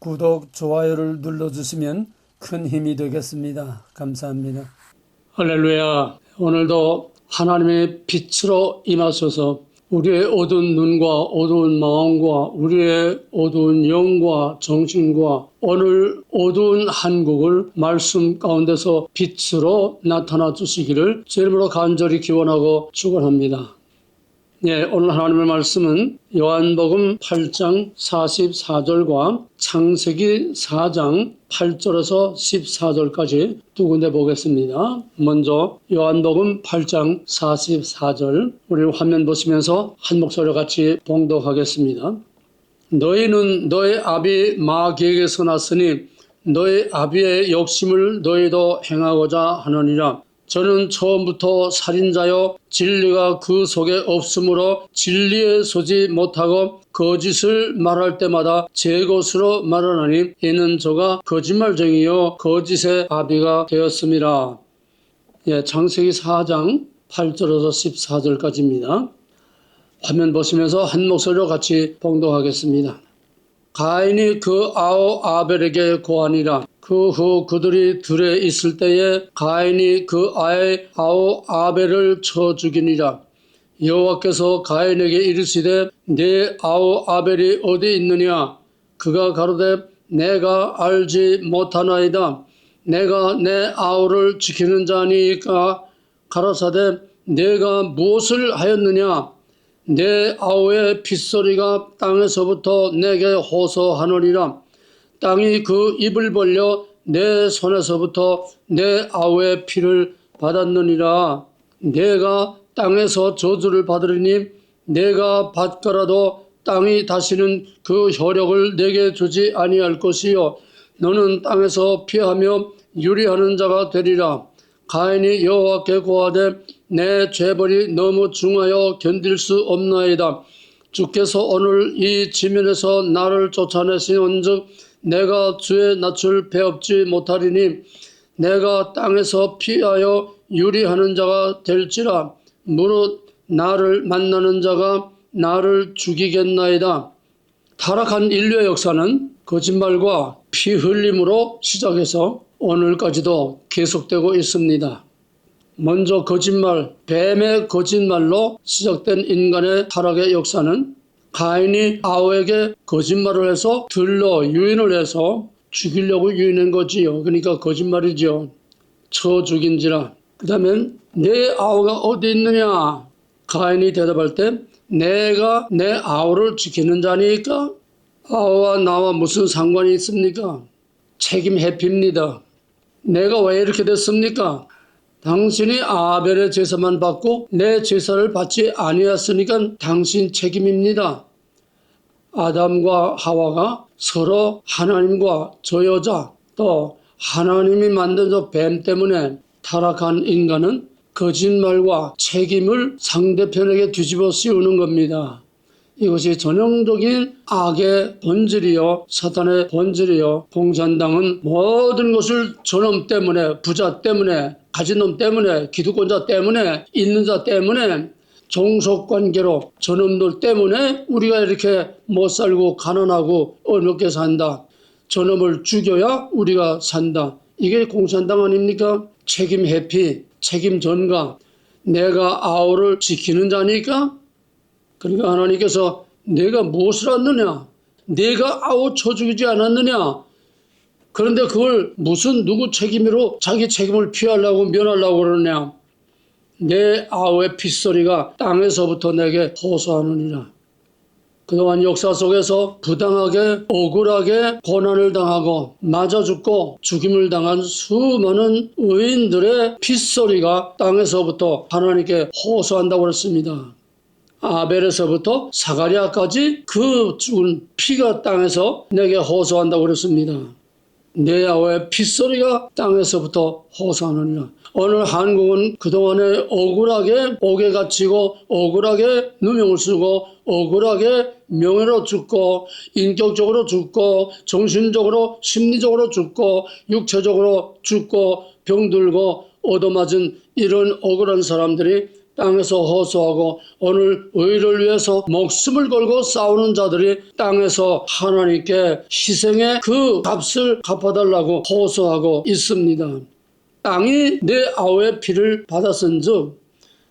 구독, 좋아요를 눌러주시면 큰 힘이 되겠습니다. 감사합니다. 할렐루야. 오늘도 하나님의 빛으로 임하셔서 우리의 어두운 눈과 어두운 마음과 우리의 어두운 영과 정신과 오늘 어두운 한국을 말씀 가운데서 빛으로 나타나 주시기를 제 이름으로 간절히 기원하고 축원합니다. 오늘 하나님의 말씀은 요한복음 8장 44절과 창세기 4장 8절에서 14절까지 두 군데 보겠습니다. 먼저 요한복음 8장 44절 우리 화면 보시면서 한 목소리로 같이 봉독하겠습니다. 너희는 너희 아비 마귀에게서 났으니 너희 아비의 욕심을 너희도 행하고자 하느니라. 저는 처음부터 살인자요 진리가 그 속에 없으므로 진리에 서지 못하고 거짓을 말할 때마다 제 것으로 말하나니 이는 저가 거짓말쟁이요 거짓의 아비가 되었음이라. 창세기 4장 8절에서 14절까지입니다. 화면 보시면서 한 목소리로 같이 봉독하겠습니다. 가인이 그 아우 아벨에게 고하니라. 그 후 그들이 들에 있을 때에 가인이 그 아우 아벨을 쳐 죽이니라. 여호와께서 가인에게 이르시되 네 아우 아벨이 어디 있느냐? 그가 가로되 내가 알지 못하나이다. 내가 내 아우를 지키는 자니까. 가라사대 내가 무엇을 하였느냐? 내 아우의 핏소리가 땅에서부터 내게 호소하느니라. 땅이 그 입을 벌려 내 손에서부터 내 아우의 피를 받았느니라. 내가 땅에서 저주를 받으리니 내가 받더라도 땅이 다시는 그 효력을 내게 주지 아니할 것이요 너는 땅에서 피하며 유리하는 자가 되리라. 가인이 여호와께 고하되 내 죄벌이 너무 중하여 견딜 수 없나이다. 주께서 오늘 이 지면에서 나를 쫓아내시온즉 내가 주의 낯을 배웁지 못하리니 내가 땅에서 피하여 유리하는 자가 될지라. 무릇 나를 만나는 자가 나를 죽이겠나이다. 타락한 인류의 역사는 거짓말과 피 흘림으로 시작해서 오늘까지도 계속되고 있습니다. 먼저 거짓말, 뱀의 거짓말로 시작된 인간의 타락의 역사는 가인이 아우에게 거짓말을 해서 들러 유인을 해서 죽이려고 유인한 거지요. 그러니까 거짓말이죠. 쳐 죽인지라. 그 다음에 내 아우가 어디 있느냐? 가인이 대답할 때 내가 내 아우를 지키는 자니까 아우와 나와 무슨 상관이 있습니까? 책임 회피입니다. 내가 왜 이렇게 됐습니까? 당신이 아벨의 제사만 받고 내 제사를 받지 아니했으니까 당신 책임입니다. 아담과 하와가 서로 하나님과 저 여자 또 하나님이 만든 저 뱀 때문에 타락한 인간은 거짓말과 책임을 상대편에게 뒤집어 씌우는 겁니다. 이것이 전형적인 악의 본질이요 사탄의 본질이요. 공산당은 모든 것을 저놈 때문에 부자 때문에 가진 놈 때문에 기득권자 때문에 있는 자 때문에 종속관계로 저놈들 때문에 우리가 이렇게 못 살고 가난하고 어렵게 산다. 저놈을 죽여야 우리가 산다. 이게 공산당 아닙니까? 책임 회피, 책임 전가. 내가 아우를 지키는 자니까. 그러니까 하나님께서 내가 무엇을 했느냐? 내가 아우 쳐 죽이지 않았느냐? 그런데 그걸 무슨 누구 책임으로 자기 책임을 피하려고 면하려고 그러느냐? 내 아우의 핏소리가 땅에서부터 내게 호소하느니라. 그동안 역사 속에서 부당하게 억울하게 고난을 당하고 맞아 죽고 죽임을 당한 수많은 의인들의 핏소리가 땅에서부터 하나님께 호소한다고 그랬습니다. 아벨에서부터 사가랴까지 그 죽은 피가 땅에서 내게 호소한다고 그랬습니다. 내 아우의 핏소리가 땅에서부터 호소하느니라. 오늘 한국은 그동안에 억울하게 옥에 갇히고 억울하게 누명을 쓰고 억울하게 명예로 죽고 인격적으로 죽고 정신적으로 심리적으로 죽고 육체적으로 죽고 병들고 얻어맞은 이런 억울한 사람들이 땅에서 호소하고 오늘 의를 위해서 목숨을 걸고 싸우는 자들이 땅에서 하나님께 희생의 그 값을 갚아달라고 호소하고 있습니다. 땅이 내 아우의 피를 받았은즉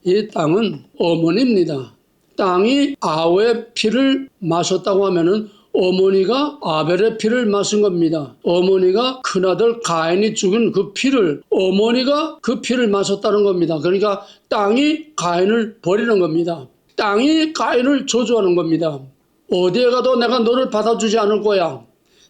이 땅은 어머니입니다. 땅이 아우의 피를 마셨다고 하면은 어머니가 아벨의 피를 마신 겁니다. 어머니가 큰아들 가인이 죽은 그 피를 어머니가 그 피를 마셨다는 겁니다. 그러니까 땅이 가인을 버리는 겁니다. 땅이 가인을 저주하는 겁니다. 어디에 가도 내가 너를 받아주지 않을 거야.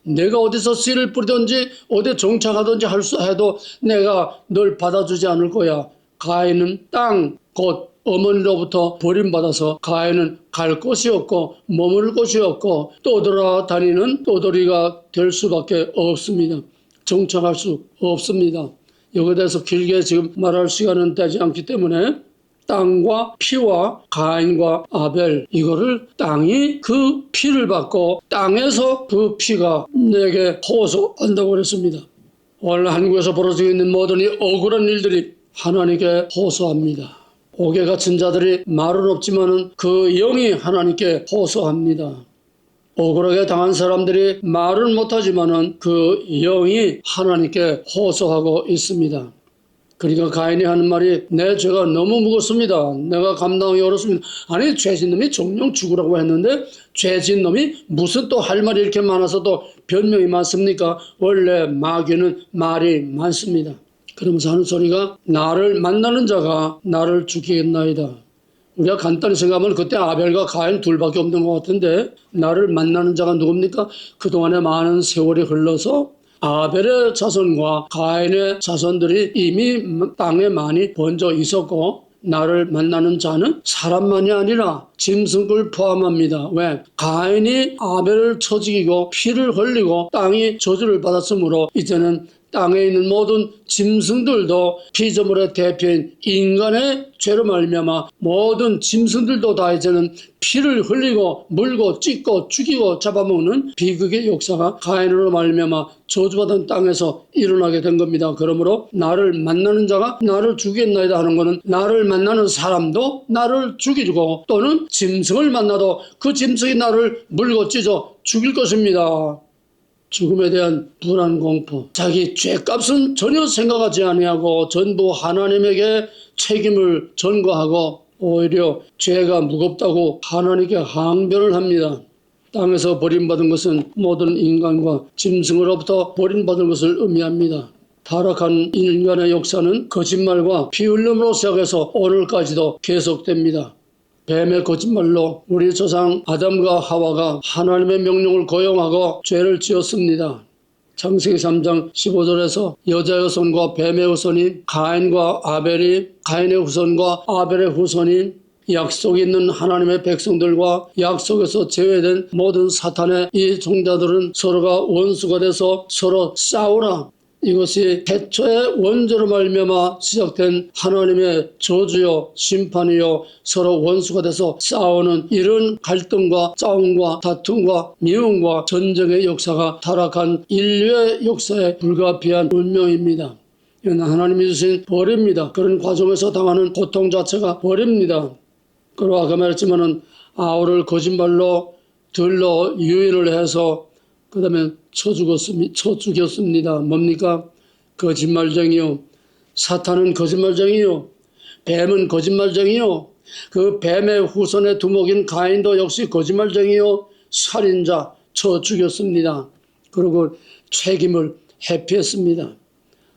내가 어디서 씨를 뿌리든지 어디 정착하든지 해도 내가 널 받아주지 않을 거야. 가인은 땅 곧 어머니로부터 버림받아서 가인은 갈 곳이 없고 머무를 곳이 없고 떠돌아다니는 떠돌이가 될 수밖에 없습니다. 정착할 수 없습니다. 여기에 대해서 길게 지금 말할 시간은 되지 않기 때문에 땅과 피와 가인과 아벨 이거를 땅이 그 피를 받고 땅에서 그 피가 내게 호소한다고 그랬습니다. 오늘 한국에서 벌어지고 있는 모든 이 억울한 일들이 하나님께 호소합니다. 옥에 갇힌 자들이 말은 없지만은 그 영이 하나님께 호소합니다. 억울하게 당한 사람들이 말은 못하지만은 그 영이 하나님께 호소하고 있습니다. 그러니까 가인이 하는 말이 내 죄가 너무 무겁습니다. 내가 감당하기 어렵습니다. 아니 죄진 놈이 정령 죽으라고 했는데 죄진 놈이 무슨 또 할 말이 이렇게 많아서 또 변명이 많습니까? 원래 마귀는 말이 많습니다. 그러면서 하는 소리가 나를 만나는 자가 나를 죽이겠나이다. 우리가 간단히 생각하면 그때 아벨과 가인 둘밖에 없는 것 같은데 나를 만나는 자가 누굽니까? 그동안에 많은 세월이 흘러서 아벨의 자손과 가인의 자손들이 이미 땅에 많이 번져 있었고 나를 만나는 자는 사람만이 아니라 짐승을 포함합니다. 왜? 가인이 아벨을 쳐 죽이고 피를 흘리고 땅이 저주를 받았으므로 이제는 땅에 있는 모든 짐승들도 피조물의 대표인 인간의 죄로 말미암아 모든 짐승들도 다 이제는 피를 흘리고 물고 찢고 죽이고 잡아먹는 비극의 역사가 가인으로 말미암아 저주받은 땅에서 일어나게 된 겁니다. 그러므로 나를 만나는 자가 나를 죽이겠나이다 하는 것은 나를 만나는 사람도 나를 죽이고 또는 짐승을 만나도 그 짐승이 나를 물고 찢어 죽일 것입니다. 죽음에 대한 불안 공포, 자기 죄값은 전혀 생각하지 아니하고 전부 하나님에게 책임을 전가하고 오히려 죄가 무겁다고 하나님께 항변을 합니다. 땅에서 버림받은 것은 모든 인간과 짐승으로부터 버림받은 것을 의미합니다. 타락한 인간의 역사는 거짓말과 피 흘림으로 시작해서 오늘까지도 계속됩니다. 뱀의 거짓말로 우리 조상 아담과 하와가 하나님의 명령을 거역하고 죄를 지었습니다. 창세기 3장 15절에서 여자의 후손과 뱀의 후손인 가인과 아벨이 가인의 후손과 아벨의 후손인 약속이 있는 하나님의 백성들과 약속에서 제외된 모든 사탄의 이 종자들은 서로가 원수가 돼서 서로 싸우라. 이것이 태초의 원죄로 말미암아 시작된 하나님의 저주요 심판이요 서로 원수가 돼서 싸우는 이런 갈등과 싸움과 다툼과 미움과 전쟁의 역사가 타락한 인류의 역사에 불가피한 운명입니다. 이건 하나님이 주신 벌입니다. 그런 과정에서 당하는 고통 자체가 벌입니다. 그리고 아까 말했지만은 아우를 거짓말로 들러 유인을 해서 그 다음에 쳐 죽였습니다. 뭡니까? 거짓말쟁이요. 사탄은 거짓말쟁이요. 뱀은 거짓말쟁이요. 그 뱀의 후손의 두목인 가인도 역시 거짓말쟁이요. 살인자 쳐 죽였습니다. 그리고 책임을 회피했습니다.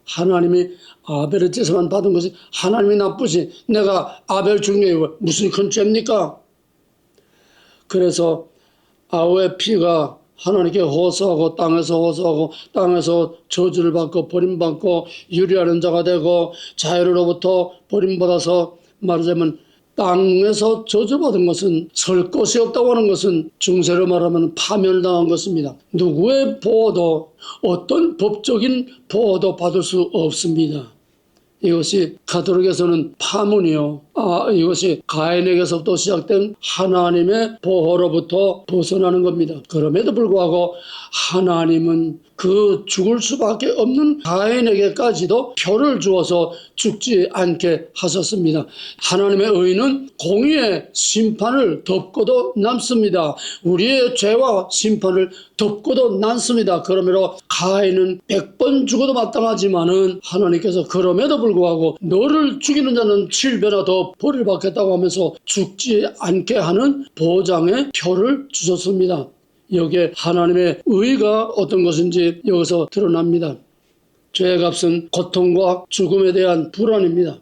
하나님이 아벨의 제사만 받은 것이 하나님이 나쁘지 내가 아벨 죽는 게 무슨 큰 죄입니까? 그래서 아우의 피가 하나님께 호소하고 땅에서 저주를 받고 버림받고 유리하는 자가 되고 자유로부터 버림받아서 말하자면 땅에서 저주받은 것은 설 곳이 없다고 하는 것은 중세로 말하면 파멸당한 것입니다. 누구의 보호도 어떤 법적인 보호도 받을 수 없습니다. 이것이 가톨릭에서는 파문이요. 이것이 가인에게서부터 시작된 하나님의 보호로부터 벗어나는 겁니다. 그럼에도 불구하고 하나님은 그 죽을 수밖에 없는 가인에게까지도 표를 주어서 죽지 않게 하셨습니다. 하나님의 의는 공의의 심판을 덮고도 남습니다. 우리의 죄와 심판을 덮고도 남습니다. 그러므로 가인은 100번 죽어도 마땅하지만은 하나님께서 그럼에도 불구하고 너를 죽이는 자는 7배나 더 벌을 받겠다고 하면서 죽지 않게 하는 보장의 표를 주셨습니다. 여기에 하나님의 의가 어떤 것인지 여기서 드러납니다. 죄의 값은 고통과 죽음에 대한 불안입니다.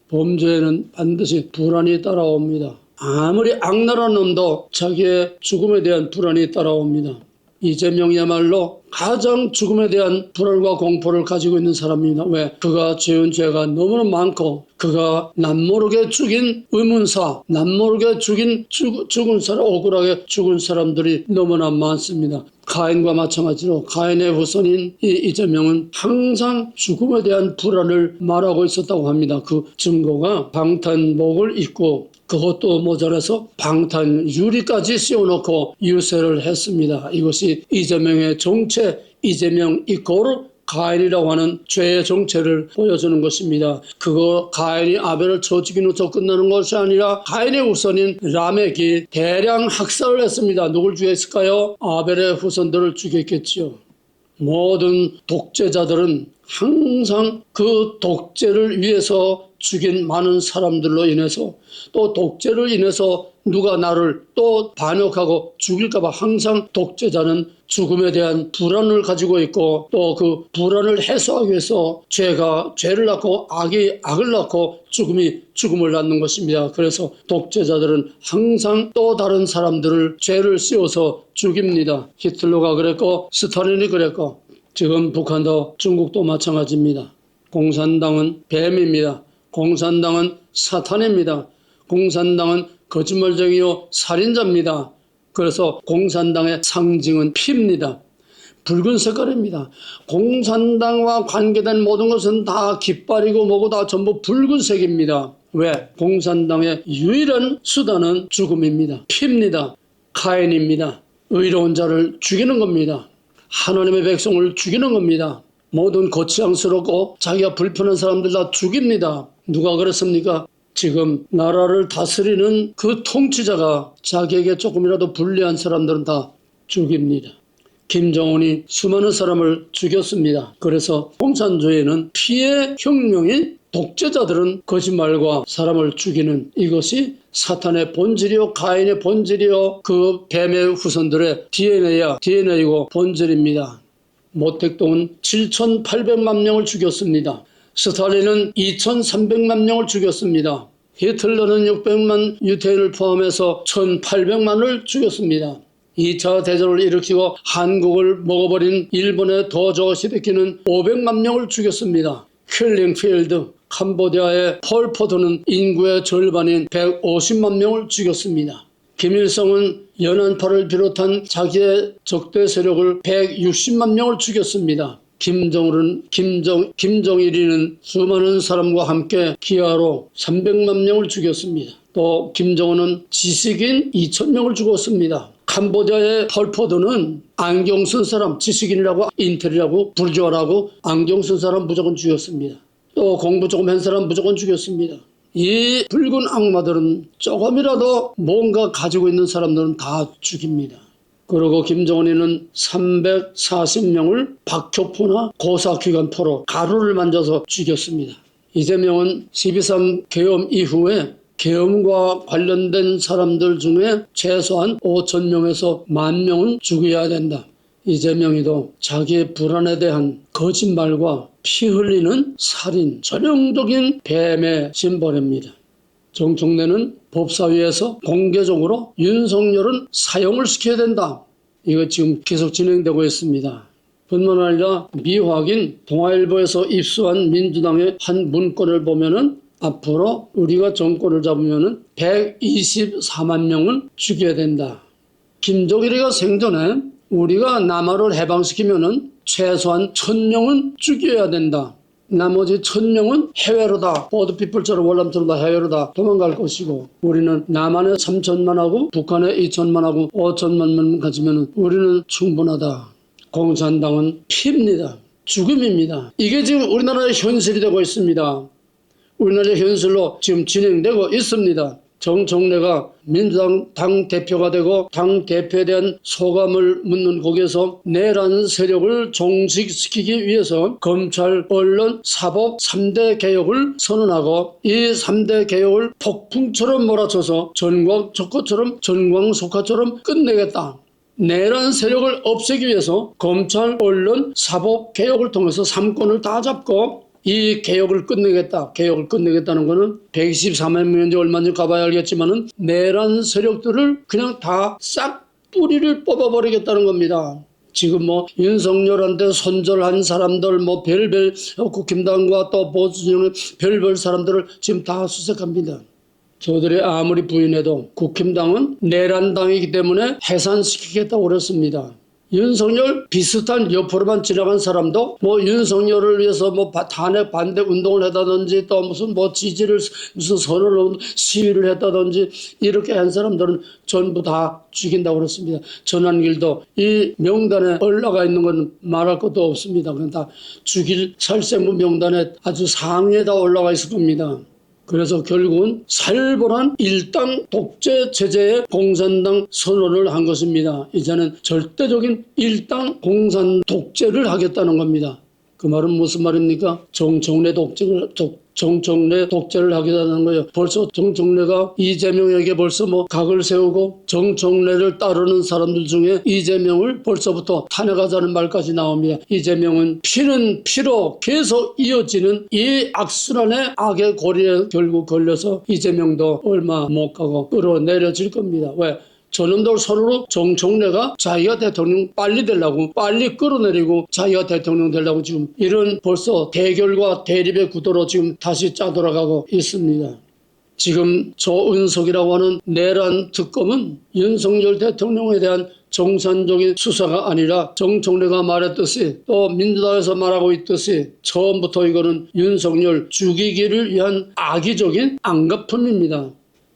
범죄에는 반드시 불안이 따라옵니다. 아무리 악랄한 놈도 자기의 죽음에 대한 불안이 따라옵니다. 이재명이야말로 가장 죽음에 대한 불안과 공포를 가지고 있는 사람입니다. 왜? 그가 지은 죄가 너무나 많고 그가 남모르게 죽인 의문사, 남모르게 죽은 사람, 억울하게 죽은 사람들이 너무나 많습니다. 가인과 마찬가지로 가인의 후손인 이 이재명은 항상 죽음에 대한 불안을 말하고 있었다고 합니다. 그 증거가 방탄복을 입고 그것도 모자라서 방탄 유리까지 씌워놓고 유세를 했습니다. 이것이 이재명의 정체, 이재명 이코르 가인이라고 하는 죄의 정체를 보여주는 것입니다. 그거 가인이 아벨을 쳐 죽인 후 끝나는 것이 아니라 가인의 후손인 라멕이 대량 학살을 했습니다. 누굴 죽였을까요? 아벨의 후손들을 죽였겠지요. 모든 독재자들은 항상 그 독재를 위해서 죽인 많은 사람들로 인해서 또 독재를 인해서 누가 나를 또 반역하고 죽일까봐 항상 독재자는 죽음에 대한 불안을 가지고 있고 또 그 불안을 해소하기 위해서 죄가 죄를 낳고 악이 악을 낳고 죽음이 죽음을 낳는 것입니다. 그래서 독재자들은 항상 또 다른 사람들을 죄를 씌워서 죽입니다. 히틀러가 그랬고 스탈린이 그랬고 지금 북한도 중국도 마찬가지입니다. 공산당은 뱀입니다. 공산당은 사탄입니다. 공산당은 거짓말쟁이요 살인자입니다. 그래서 공산당의 상징은 피입니다. 붉은 색깔입니다. 공산당과 관계된 모든 것은 다 깃발이고 뭐고 다 전부 붉은색입니다. 왜? 공산당의 유일한 수단은 죽음입니다. 피입니다. 가인입니다. 의로운 자를 죽이는 겁니다. 하나님의 백성을 죽이는 겁니다. 모든 거치장스럽고 자기가 불편한 사람들 다 죽입니다. 누가 그랬습니까? 지금 나라를 다스리는 그 통치자가 자기에게 조금이라도 불리한 사람들은 다 죽입니다. 김정은이 수많은 사람을 죽였습니다. 그래서 공산주의는 피의 혁명인 독재자들은 거짓말과 사람을 죽이는 이것이 사탄의 본질이요 가인의 본질이요 그 뱀의 후손들의 DNA이고 본질입니다. 모택동은 7,800만 명을 죽였습니다. 스탈린은 2,300만 명을 죽였습니다. 히틀러는 600만 유태인을 포함해서 1,800만을 죽였습니다. 2차 대전을 일으키고 한국을 먹어버린 일본의 도조 히데키는 500만 명을 죽였습니다. 킬링필드, 캄보디아의 폴포트는 인구의 절반인 150만 명을 죽였습니다. 김일성은 연안파를 비롯한 자기의 적대 세력을 160만 명을 죽였습니다. 김정일이는 수많은 사람과 함께 기아로 300만 명을 죽였습니다. 또 김정은은 지식인 2,000명을 죽였습니다. 캄보디아의 폴포트는 안경 쓴 사람, 지식인이라고 인텔이라고 부르주아라고 안경 쓴 사람 무조건 죽였습니다. 또 공부 조금 한 사람 무조건 죽였습니다. 이 붉은 악마들은 조금이라도 뭔가 가지고 있는 사람들은 다 죽입니다. 그리고 김정은이는 340명을 박효포나 고사기관포로 가루를 만져서 죽였습니다. 이재명은 12.3 계엄 이후에 계엄과 관련된 사람들 중에 최소한 5,000명에서 10,000명은 죽여야 된다. 이재명이도 자기의 불안에 대한 거짓말과 피 흘리는 살인, 전형적인 뱀의 심벌입니다. 정청래는 법사위에서 공개적으로 윤석열은 사형을 시켜야 된다. 이거 지금 계속 진행되고 있습니다. 뿐만 아니라 미확인 동아일보에서 입수한 민주당의 한 문건을 보면은 앞으로 우리가 정권을 잡으면은 124만 명은 죽여야 된다. 김정일이가 생전에 우리가 남한을 해방시키면은 최소한 1,000명은 죽여야 된다. 나머지 1,000명은 해외로다. 보드피플처럼 월남처럼 다 해외로다 도망갈 것이고 우리는 남한에 3,000만하고 북한에 2,000만하고 5,000만만 가지면 우리는 충분하다. 공산당은 피입니다. 죽음입니다. 이게 지금 우리나라의 현실이 되고 있습니다. 우리나라의 현실로 지금 진행되고 있습니다. 정청래가 민주당 당대표가 되고 당대표에 대한 소감을 묻는 거기에서 내란 세력을 종식시키기 위해서 검찰, 언론, 사법 3대 개혁을 선언하고 이 3대 개혁을 폭풍처럼 몰아쳐서 전광석화처럼 끝내겠다. 내란 세력을 없애기 위해서 검찰, 언론, 사법 개혁을 통해서 3권을 다 잡고 이 개혁을 끝내겠다. 개혁을 끝내겠다는 것은 124만 명인지 얼마인지 가봐야 알겠지만은 내란 세력들을 그냥 다 싹 뿌리를 뽑아버리겠다는 겁니다. 지금 뭐 윤석열한테 손절한 사람들 뭐 별별 국힘당과 또 보수진영의 별별 사람들을 지금 다 수색합니다. 저들이 아무리 부인해도 국힘당은 내란당이기 때문에 해산시키겠다고 그랬습니다. 윤석열 비슷한 옆으로만 지나간 사람도 뭐 윤석열을 위해서 뭐 탄핵 반대 운동을 했다든지 또 무슨 뭐 지지를 무슨 선언을 시위를 했다든지 이렇게 한 사람들은 전부 다 죽인다고 그랬습니다. 전환길도 이 명단에 올라가 있는 건 말할 것도 없습니다. 그냥 다 죽일 살생부 명단에 아주 상위에 다 올라가 있을 겁니다. 그래서 결국은 살벌한 일당 독재 체제의 공산당 선언을 한 것입니다. 이제는 절대적인 일당 공산 독재를 하겠다는 겁니다. 그 말은 무슨 말입니까? 정청래 독재를 하겠다는 거예요. 벌써 정청래가 이재명에게 벌써 뭐 각을 세우고 정청래를 따르는 사람들 중에 이재명을 벌써부터 탄핵하자는 말까지 나옵니다. 이재명은 피는 피로 계속 이어지는 이 악순환의 악의 고리에 결국 걸려서 이재명도 얼마 못 가고 끌어내려질 겁니다. 왜? 저놈들 서로 정청래가 자기가 대통령 빨리 되려고 빨리 끌어내리고 자기가 대통령 되려고 지금 이런 벌써 대결과 대립의 구도로 지금 다시 짜돌아가고 있습니다. 지금 조은석이라고 하는 내란 특검은 윤석열 대통령에 대한 정상적인 수사가 아니라 정청래가 말했듯이 또 민주당에서 말하고 있듯이 처음부터 이거는 윤석열 죽이기를 위한 악의적인 안가품입니다.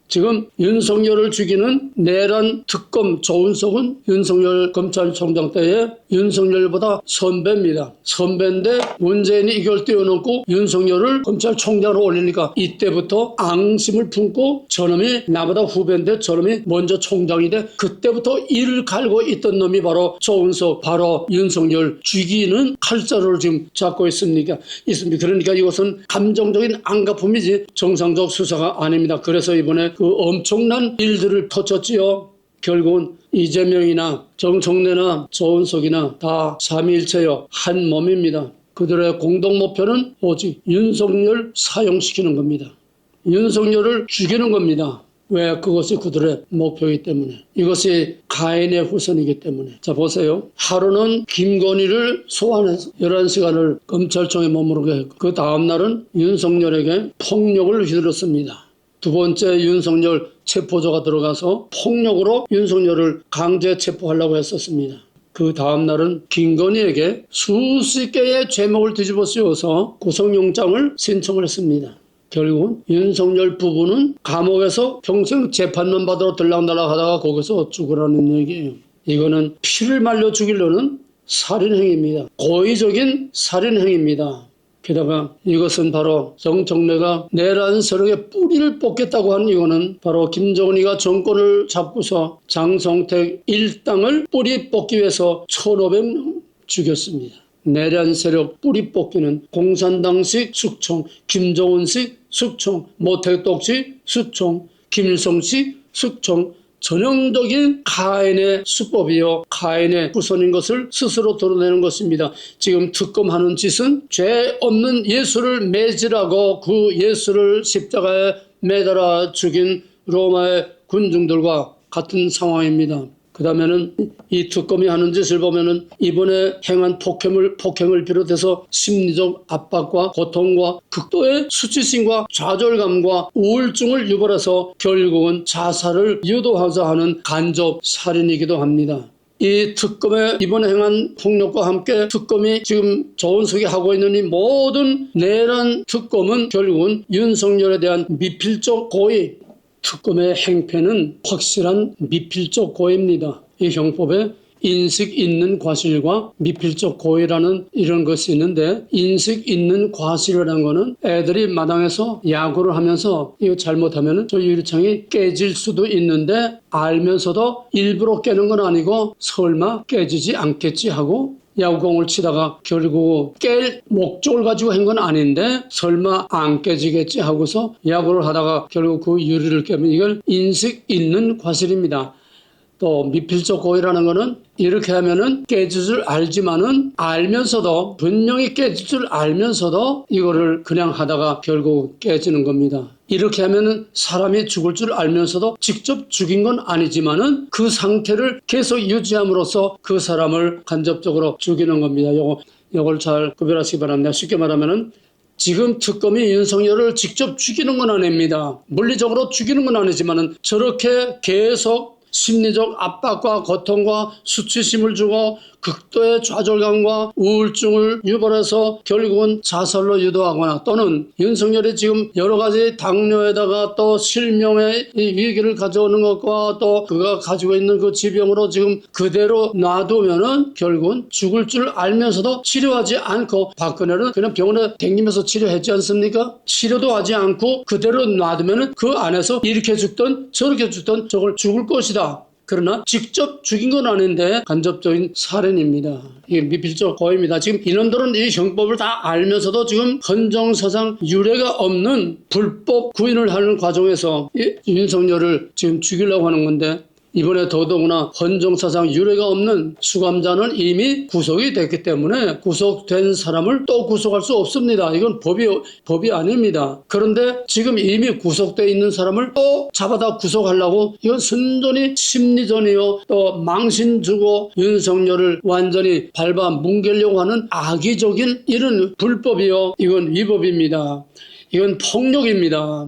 지금 윤석열을 죽이는 내란 특검 조은석은 윤석열 검찰총장 때에 윤석열보다 선배입니다. 선배인데 문재인이 이걸 뛰어넘고 윤석열을 검찰총장으로 올리니까 이때부터 앙심을 품고 저놈이 나보다 후배인데 저놈이 먼저 총장이 돼 그때부터 이를 갈고 있던 놈이 바로 조은석, 바로 윤석열 죽이는 칼자루를 지금 잡고 있습니다. 그러니까 이것은 감정적인 안가품이지 정상적 수사가 아닙니다. 그래서 이번에 그 엄청난 일들을 터쳤지요. 결국은 이재명이나 정청래나 조은석이나 다 삼위일체요 한 몸입니다. 그들의 공동 목표는 오직 윤석열 사용시키는 겁니다. 윤석열을 죽이는 겁니다. 왜? 그것이 그들의 목표이기 때문에. 이것이 가인의 후손이기 때문에. 자 보세요. 하루는 김건희를 소환해서 11시간을 검찰청에 머무르게 했고 그 다음날은 윤석열에게 폭력을 휘둘렀습니다. 두 번째 윤석열 체포조가 들어가서 폭력으로 윤석열을 강제 체포하려고 했었습니다. 그 다음날은 김건희에게 수십 개의 제목을 뒤집어 씌워서 구속영장을 신청을 했습니다. 결국은 윤석열 부부는 감옥에서 평생 재판만 받으러 들락날락 하다가 거기서 죽으라는 얘기예요. 이거는 피를 말려 죽이려는 살인행위입니다. 고의적인 살인행위입니다. 게다가 이것은 바로 정청래가 내란 세력의 뿌리를 뽑겠다고 하는 이거는 바로 김정은이가 정권을 잡고서 장성택 일당을 뿌리 뽑기 위해서 1,500명 죽였습니다. 내란 세력 뿌리 뽑기는 공산당식 숙청, 김정은식 숙청, 모택독식 숙청, 김일성식 숙청, 전형적인 가인의 수법이요 가인의 후손인 것을 스스로 드러내는 것입니다. 지금 특검하는 짓은 죄 없는 예수를 매질하고 그 예수를 십자가에 매달아 죽인 로마의 군중들과 같은 상황입니다. 그 다음에는 이 특검이 하는 짓을 보면은 이번에 행한 폭행을 비롯해서 심리적 압박과 고통과 극도의 수치심과 좌절감과 우울증을 유발해서 결국은 자살을 유도하자 하는 간접 살인이기도 합니다. 이 특검의 이번에 행한 폭력과 함께 특검이 지금 조은석이 하고 있는 이 모든 내란 특검은 결국은 윤석열에 대한 미필적 고의, 특검의 행패는 확실한 미필적 고의입니다. 이 형법에 인식 있는 과실과 미필적 고의라는 이런 것이 있는데, 인식 있는 과실이라는 거는 애들이 마당에서 야구를 하면서 이거 잘못하면 저 유리창이 깨질 수도 있는데 알면서도 일부러 깨는 건 아니고 설마 깨지지 않겠지 하고 야구공을 치다가 결국 깰 목적을 가지고 한 건 아닌데 설마 안 깨지겠지 하고서 야구를 하다가 결국 그 유리를 깨면 이걸 인식 있는 과실입니다. 또 미필적 고의라는 거는 이렇게 하면은 깨질 줄 알지만은 알면서도 분명히 깨질 줄 알면서도 이거를 그냥 하다가 결국 깨지는 겁니다. 이렇게 하면은 사람이 죽을 줄 알면서도 직접 죽인 건 아니지만은 그 상태를 계속 유지함으로써 그 사람을 간접적으로 죽이는 겁니다. 요걸 잘 구별하시기 바랍니다. 쉽게 말하면은 지금 특검이 윤석열을 직접 죽이는 건 아닙니다. 물리적으로 죽이는 건 아니지만은 저렇게 계속 심리적 압박과 고통과 수치심을 주고 극도의 좌절감과 우울증을 유발해서 결국은 자살로 유도하거나 또는 윤석열이 지금 여러 가지 당뇨에다가 또 실명의 위기를 가져오는 것과 또 그가 가지고 있는 그 지병으로 지금 그대로 놔두면은 결국은 죽을 줄 알면서도 치료하지 않고 박근혜는 그냥 병원에 댕기면서 치료했지 않습니까? 치료도 하지 않고 그대로 놔두면은 그 안에서 이렇게 죽든 저렇게 죽든 저걸 죽을 것이다. 그러나 직접 죽인 건 아닌데 간접적인 살인입니다. 이게 미필적 고의입니다. 지금 이놈들은 이 형법을 다 알면서도 지금 헌정사상 유례가 없는 불법 구인을 하는 과정에서 윤석열을 지금 죽이려고 하는 건데 이번에 더더구나 헌정사상 유례가 없는 수감자는 이미 구속이 됐기 때문에 구속된 사람을 또 구속할 수 없습니다. 이건 법이 아닙니다. 그런데 지금 이미 구속되어 있는 사람을 또 잡아다 구속하려고 이건 순전히 심리전이요 또 망신 주고 윤석열을 완전히 밟아 뭉개려고 하는 악의적인 이런 불법이요 이건 위법입니다. 이건 폭력입니다.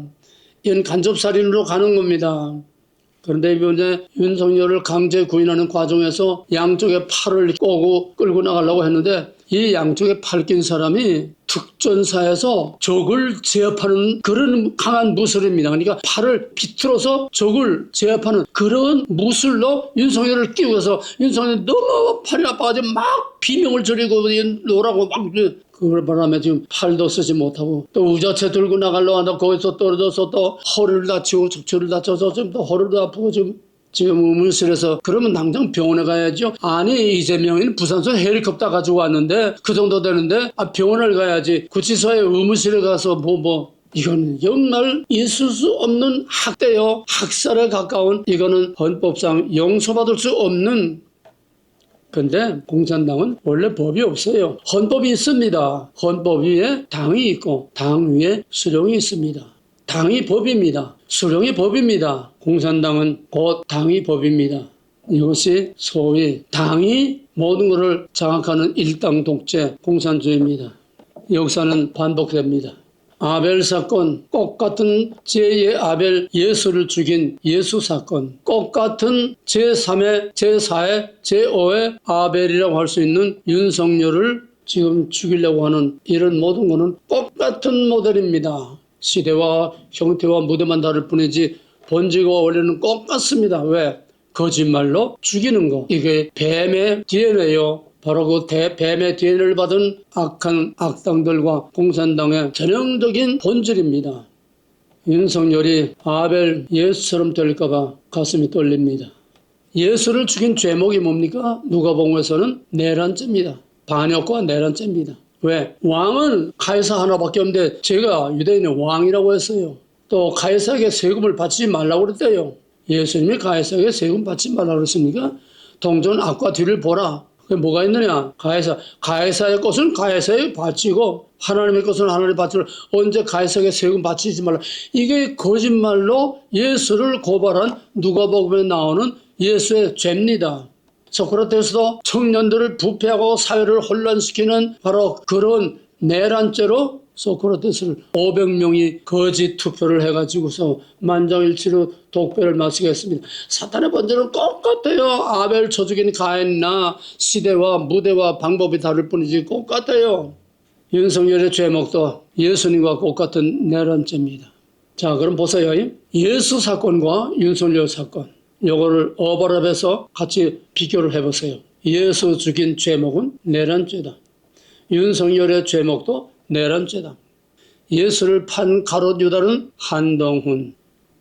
이건 간접살인으로 가는 겁니다. 그런데 이번에 윤석열을 강제 구인하는 과정에서 양쪽에 팔을 꼬고 끌고 나가려고 했는데 이 양쪽에 팔 낀 사람이 특전사에서 적을 제압하는 그런 강한 무술입니다. 그러니까 팔을 비틀어서 적을 제압하는 그런 무술로 윤석열을 끼워서 윤석열이 너무 팔이 아파가지고 막 비명을 지르고 노라고 막 그걸 바람에 지금 팔도 쓰지 못하고 또 우자체 들고 나가려고 한다 거기서 떨어져서 또 허리를 다치고 척추를 다쳐서 지금 또 허리도 아프고 지금 의문실에서 그러면 당장 병원에 가야죠. 아니 이재명이 부산서 헬리콥터 가지고 왔는데 그 정도 되는데 병원을 가야지 구치소에 의무실에 가서 이건 정말 있을 수 없는 학대요 학살에 가까운 이거는 헌법상 용서받을 수 없는 근데 공산당은 원래 법이 없어요. 헌법이 있습니다. 헌법 위에 당이 있고 당 위에 수령이 있습니다. 당이 법입니다. 수령이 법입니다. 공산당은 곧 당이 법입니다. 이것이 소위 당이 모든 것을 장악하는 일당 독재 공산주의입니다. 역사는 반복됩니다. 아벨 사건, 꼭 같은 제2의 아벨 예수를 죽인 예수 사건, 꼭 같은 제3의, 제4의, 제5의 아벨이라고 할 수 있는 윤석열을 지금 죽이려고 하는 이런 모든 것은 똑같은 모델입니다. 시대와 형태와 무대만 다를 뿐이지 본질과 원리는 똑같습니다. 왜? 거짓말로 죽이는 거. 이게 뱀의 DNA요. 바로 그 뱀의 DNA를 받은 악한 악당들과 공산당의 전형적인 본질입니다. 윤석열이 아벨 예수처럼 될까봐 가슴이 떨립니다. 예수를 죽인 죄목이 뭡니까? 누가복음에서는 내란죄입니다. 반역과 내란죄입니다. 왜? 왕은 가이사 하나밖에 없는데 제가 유대인의 왕이라고 했어요. 또 가이사에게 세금을 바치지 말라고 그랬대요. 예수님이 가이사에게 세금 받지 말라고 그랬습니까? 동전 앞과 뒤를 보라. 그게 뭐가 있느냐? 가이사의 것은 가이사에 바치고 하나님의 것은 하나님의 바치고 언제 가이사에게 세금 바치지 말라. 이게 거짓말로 예수를 고발한 누가복음에 나오는 예수의 죄입니다. 소크라테스도 청년들을 부패하고 사회를 혼란시키는 바로 그런 내란죄로 소크라테스를 500명이 거짓 투표를 해가지고서 만장일치로 독배를 마시게 했습니다. 사탄의 본질은 똑같아요. 아벨 저주긴 가인이나 시대와 무대와 방법이 다를 뿐이지 똑같아요. 윤석열의 죄목도 예수님과 똑같은 내란죄입니다. 자, 그럼 보세요. 예수 사건과 윤석열 사건. 요거를 오버랩해서 같이 비교를 해보세요. 예수 죽인 죄목은 내란 죄다. 윤석열의 죄목도 내란 죄다. 예수를 판 가롯 유다는 한동훈.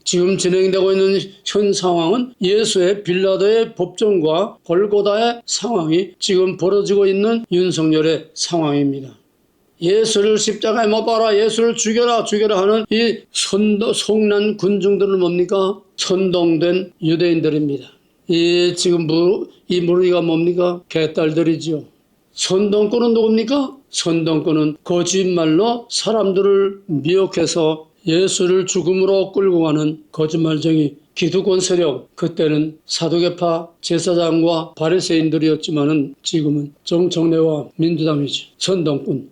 지금 진행되고 있는 현 상황은 예수의 빌라도의 법정과 골고다의 상황이 지금 벌어지고 있는 윤석열의 상황입니다. 예수를 십자가에 못 박아라, 예수를 죽여라 하는 이 속난 군중들은 뭡니까? 선동된 유대인들입니다. 지금 이 무리가 뭡니까? 개딸들이지요. 선동꾼은 누굽니까? 선동꾼은 거짓말로 사람들을 미혹해서 예수를 죽음으로 끌고 가는 거짓말쟁이 기득권 세력, 그때는 사두개파 제사장과 바리새인들이었지만은 지금은 정청래와 민주당이지. 선동꾼.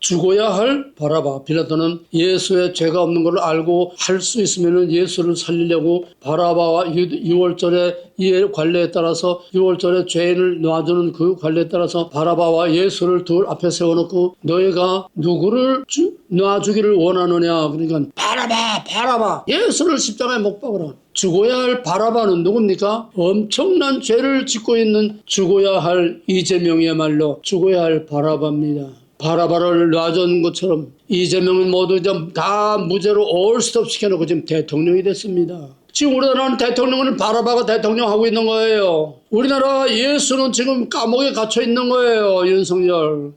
죽어야 할 바라바. 빌라도는 예수의 죄가 없는 걸 알고 할 수 있으면 예수를 살리려고 바라바와 6월절의 이 관례에 따라서 6월절에 죄인을 놔주는 그 관례에 따라서 바라바와 예수를 둘 앞에 세워놓고 너희가 누구를 놔주기를 원하느냐. 그러니까 바라바 예수를 십자가에 못 박으라. 죽어야 할 바라바는 누굽니까? 엄청난 죄를 짓고 있는 죽어야 할 이재명이야말로 죽어야 할 바라바입니다. 바라바를 놔준 것처럼 이재명은 모두 다 무죄로 올스톱 시켜놓고 지금 대통령이 됐습니다. 지금 우리나라는 대통령은 바라바가 대통령하고 있는 거예요. 우리나라 예수는 지금 감옥에 갇혀 있는 거예요. 윤석열.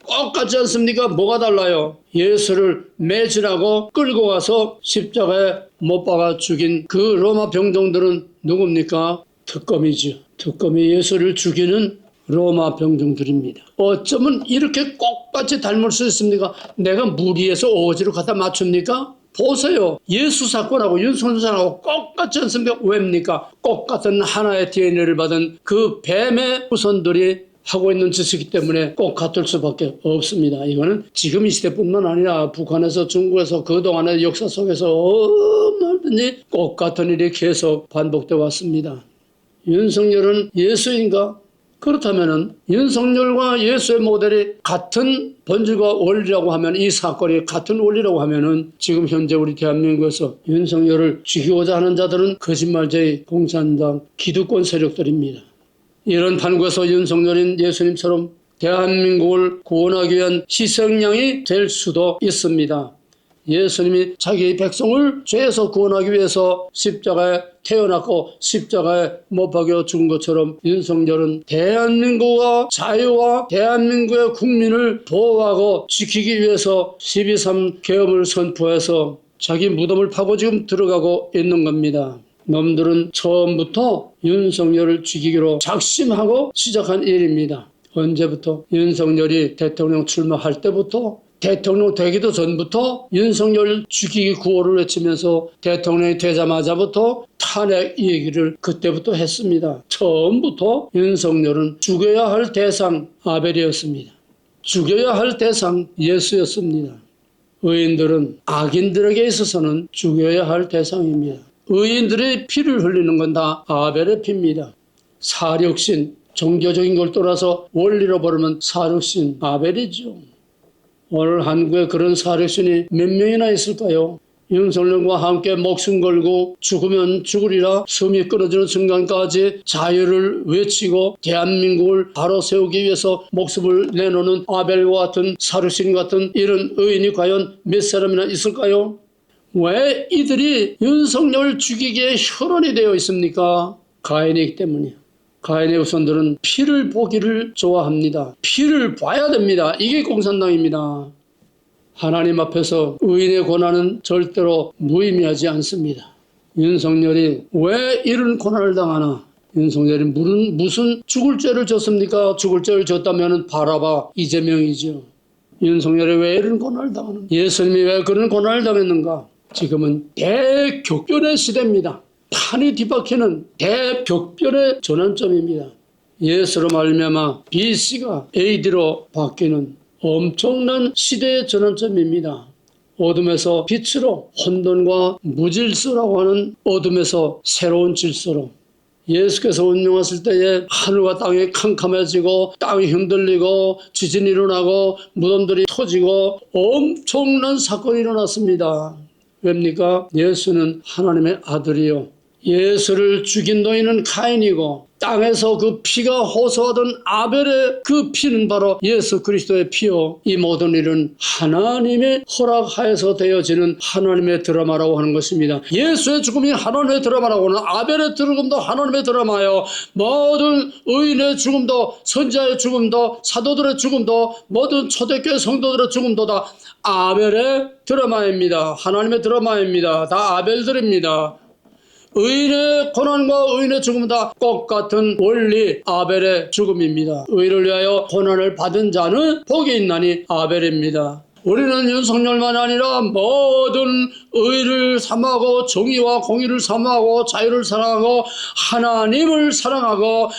똑같지 않습니까? 뭐가 달라요? 예수를 매질하고 끌고 가서 십자가에 못 박아 죽인 그 로마 병정들은 누굽니까? 특검이죠. 특검이 예수를 죽이는 로마 병정들입니다. 어쩌면 이렇게 똑같이 닮을 수 있습니까? 내가 무리해서 오지로 갖다 맞춥니까? 보세요. 예수 사건하고 윤석열 사건하고 똑같지 않습니까? 왜입니까? 똑같은 하나의 DNA를 받은 그 뱀의 후손들이 하고 있는 짓이기 때문에 꼭 같을 수밖에 없습니다. 이거는 지금 이 시대뿐만 아니라 북한에서 중국에서 그동안의 역사 속에서 얼마든지 꼭 같은 일이 계속 반복되어 왔습니다. 윤석열은 예수인가? 그렇다면 윤석열과 예수의 모델이 같은 본질과 원리라고 하면, 이 사건이 같은 원리라고 하면은 지금 현재 우리 대한민국에서 윤석열을 죽이고자 하는 자들은 거짓말쟁이 공산당 기득권 세력들입니다. 이런 판국에서 윤석열인 예수님처럼 대한민국을 구원하기 위한 희생양이 될 수도 있습니다. 예수님이 자기 백성을 죄에서 구원하기 위해서 십자가에 태어났고 십자가에 못 박여 죽은 것처럼 윤석열은 대한민국과 자유와 대한민국의 국민을 보호하고 지키기 위해서 12.3 계엄을 선포해서 자기 무덤을 파고 지금 들어가고 있는 겁니다. 놈들은 처음부터 윤석열을 죽이기로 작심하고 시작한 일입니다. 언제부터? 윤석열이 대통령 출마할 때부터, 대통령 되기도 전부터 윤석열 죽이기 구호를 외치면서 대통령이 되자마자부터 탄핵 얘기를 그때부터 했습니다. 처음부터 윤석열은 죽여야 할 대상 아벨이었습니다. 죽여야 할 대상 예수였습니다. 의인들은 악인들에게 있어서는 죽여야 할 대상입니다. 의인들의 피를 흘리는 건 다 아벨의 피입니다. 사력신, 종교적인 걸 떠나서 원리로 보면 사력신 아벨이죠. 오늘 한국에 그런 사력신이 몇 명이나 있을까요? 윤석열과 함께 목숨 걸고 죽으면 죽으리라 숨이 끊어지는 순간까지 자유를 외치고 대한민국을 바로 세우기 위해서 목숨을 내놓는 아벨과 같은 사력신 같은 이런 의인이 과연 몇 사람이나 있을까요? 왜 이들이 윤석열 죽이기에 혈안이 되어 있습니까? 가인이기 때문이에요. 가인의 후손들은 피를 보기를 좋아합니다. 피를 봐야 됩니다. 이게 공산당입니다. 하나님 앞에서 의인의 고난은 절대로 무의미하지 않습니다. 윤석열이 왜 이런 고난을 당하나? 윤석열이 무슨 죽을 죄를 졌습니까? 죽을 죄를 졌다면 바라바 이재명이죠. 윤석열이 왜 이런 고난을 당하는가? 예수님이 왜 그런 고난을 당했는가? 지금은 대격변의 시대입니다. 판이 뒤바뀌는 대격변의 전환점입니다. 예수로 말미암아 BC가 AD로 바뀌는 엄청난 시대의 전환점입니다. 어둠에서 빛으로, 혼돈과 무질서라고 하는 어둠에서 새로운 질서로, 예수께서 운명하실 때에 하늘과 땅이 캄캄해지고 땅이 흔들리고 지진이 일어나고 무덤들이 터지고 엄청난 사건이 일어났습니다. 왜입니까? 예수는 하나님의 아들이요 예수를 죽인 노인은 카인이고 땅에서 그 피가 호소하던 아벨의 그 피는 바로 예수 그리스도의 피요. 이 모든 일은 하나님의 허락하에서 되어지는 하나님의 드라마라고 하는 것입니다. 예수의 죽음이 하나님의 드라마라고는 아벨의 죽음도 하나님의 드라마요. 모든 의인의 죽음도 선지자의 죽음도 사도들의 죽음도 모든 초대교회 성도들의 죽음도 다 아벨의 드라마입니다. 하나님의 드라마입니다. 다 아벨들입니다. 의인의 고난과 의인의 죽음은 다 똑같은 원리 아벨의 죽음입니다. 의를 위하여 고난을 받은 자는 복이 있나니 아벨입니다. 우리는 윤석열만이 아니라 모든 의를 사모하고 정의와 공의를 사모하고 자유를 사랑하고 하나님을 사랑하고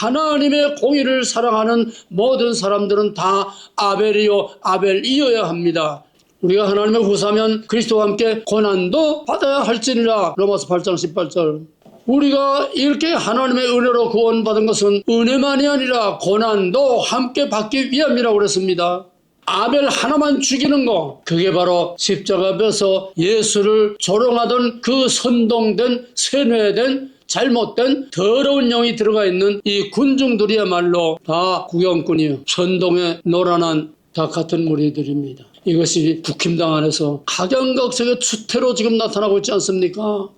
하나님의 공의를 사랑하는 모든 사람들은 다 아벨이요 아벨이어야 합니다. 우리가 하나님의 후사면 그리스도와 함께 고난도 받아야 할지니라. 로마서 8장 18절. 우리가 이렇게 하나님의 은혜로 구원받은 것은 은혜만이 아니라 고난도 함께 받기 위함이라고 그랬습니다. 아벨 하나만 죽이는 거, 그게 바로 십자가 앞에서 예수를 조롱하던 그 선동된 세뇌된 잘못된 더러운 영이 들어가 있는 이 군중들이야말로 다 구경꾼이요 선동에 노란한 다 같은 무리들입니다. 이것이 국힘당 안에서 각양각색의 추태로 지금 나타나고 있지 않습니까?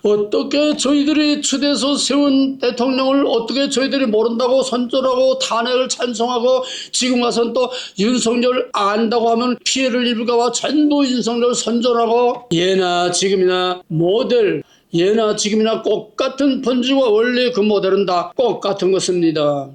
어떻게 저희들이 추대에서 세운 대통령을 어떻게 저희들이 모른다고 선전하고 탄핵을 찬성하고 지금 와서는 또 윤석열 안다고 하면 피해를 입을까봐 전부 윤석열 선전하고 예나 지금이나 모델 예나 지금이나 똑같은 본질과 원리 그 모델은 다 똑같은 것입니다.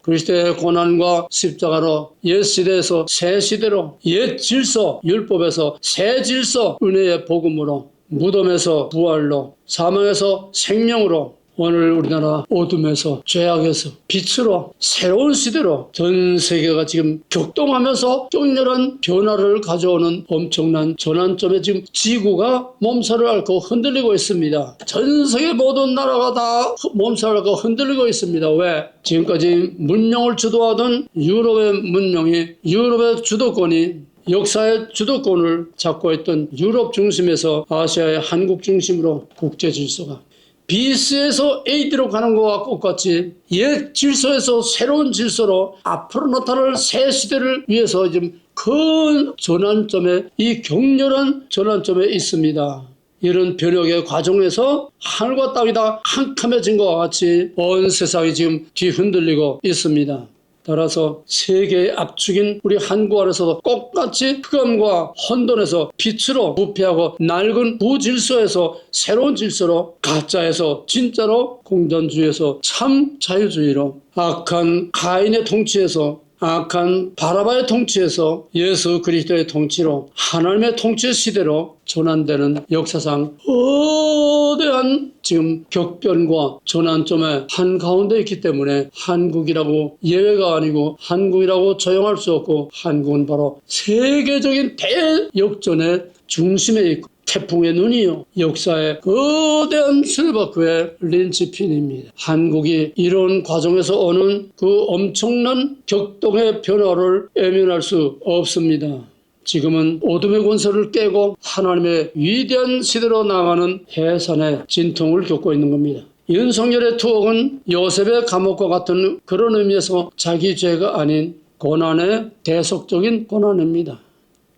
그리스도의 고난과 십자가로 옛 시대에서 새 시대로 옛 질서 율법에서 새 질서 은혜의 복음으로 무덤에서 부활로 사망에서 생명으로 오늘 우리나라 어둠에서 죄악에서 빛으로 새로운 시대로 전 세계가 지금 격동하면서 격렬한 변화를 가져오는 엄청난 전환점에 지금 지구가 몸살을 앓고 흔들리고 있습니다. 전 세계 모든 나라가 다 몸살을 앓고 흔들리고 있습니다. 왜? 지금까지 문명을 주도하던 유럽의 문명이 유럽의 주도권이 역사의 주도권을 잡고 있던 유럽 중심에서 아시아의 한국 중심으로 국제 질서가 B스에서 AD로 가는 것과 똑같이 옛 질서에서 새로운 질서로 앞으로 나타날 새 시대를 위해서 지금 큰 전환점에 이 격렬한 전환점에 있습니다. 이런 변혁의 과정에서 하늘과 땅이 다 캄캄해진 것과 같이 온 세상이 지금 뒤흔들리고 있습니다. 따라서 세계의 압축인 우리 한국 안에서도 똑같이 흑암과 혼돈에서 빛으로 부패하고 낡은 부질서에서 새로운 질서로 가짜에서 진짜로 공전주의에서 참 자유주의로 악한 가인의 통치에서 악한 바라바의 통치에서 예수 그리스도의 통치로 하나님의 통치 시대로 전환되는 역사상 거대한 지금 격변과 전환점의 한가운데 있기 때문에 한국이라고 예외가 아니고 한국이라고 조용할 수 없고 한국은 바로 세계적인 대역전의 중심에 있고 태풍의 눈이요 역사의 거대한 슬바크의 린치핀입니다. 한국이 이런 과정에서 오는 그 엄청난 격동의 변화를 외면할 수 없습니다. 지금은 어둠의 권세를 깨고 하나님의 위대한 시대로 나가는 해산의 진통을 겪고 있는 겁니다. 윤석열의 투옥은 요셉의 감옥과 같은 그런 의미에서 자기 죄가 아닌 고난의 대속적인 고난입니다.